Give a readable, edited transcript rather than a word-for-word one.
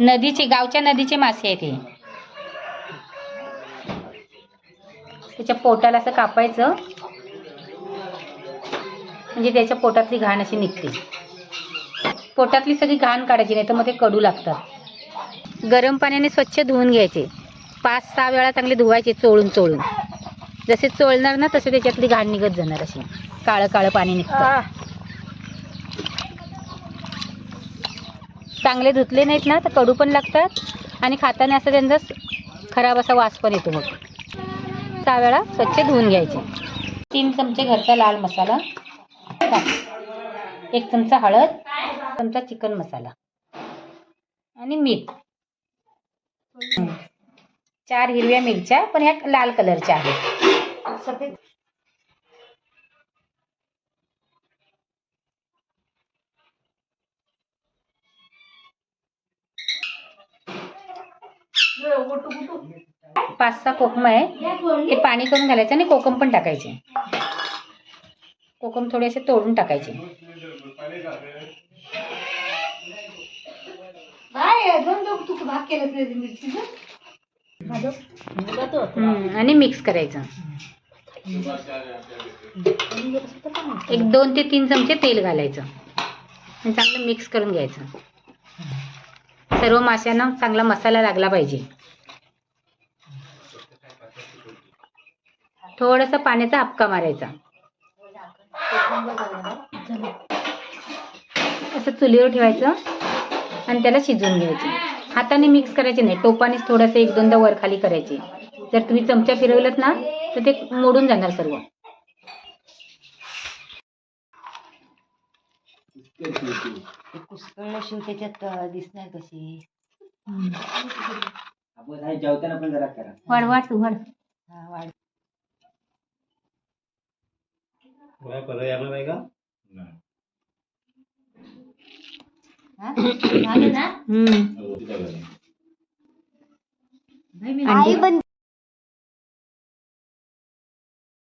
नदीचे, गावच्या नदीचे मासे आहेत हे. त्याच्या पोटाला असं कापायचं म्हणजे त्याच्या पोटातली घाण अशी निघते. पोटातली सगळी घाण काढायची, नाही तर मग ते कडू लागतात. गरम पाण्याने स्वच्छ धुवून घ्यायचे. 5-6 वेळा चांगले धुवायचे चोळून चोळून. जसे चोळणार ना तसे त्याच्यातली घाण निघत जाणार. अशी काळं काळं पाणी निघतं. चांगले धुतले नाहीत ना तर कडू पण लागतात आणि खाताना असं त्यांचा खराब असा वास पण येतो. मग 6 वेळा स्वच्छ धुवून घ्यायचे. 3 चमचे घरचा लाल मसाला, 1 चमचा हळद, 1 चमचा चिकन मसाला आणि मीठ. 4 हिरव्या मिरच्या, पण ह्या लाल कलरच्या आहेत. सफेद पाच 6 कोकम आहे, हे पाणी करून घालायचं आणि कोकम पण टाकायचे. कोकम थोडे असे तोडून टाकायचे. आणि मिक्स करायचं. 2 ते 3 चमचे तेल घालायचं आणि चांगलं मिक्स करून घ्यायचं. सर्व माशांना चांगला मसाला लागला पाहिजे. थोडंसं पाण्याचा हापका मारायचा. असं चुलीवर ठेवायचं आणि त्याला शिजवून घ्यायचे. हाताने मिक्स करायचे नाही, टोपानेच थोडंसं 1-2दा वर खाली करायचे. जर तुम्ही चमचा फिरवलत ना तर ते मोडून जाणार सर्व. कुसकळलं शिव त्याच्यात दिसणार कशी. आपण जेवताना पण जरा करा. वाढ वाढ. हा वाढ. आई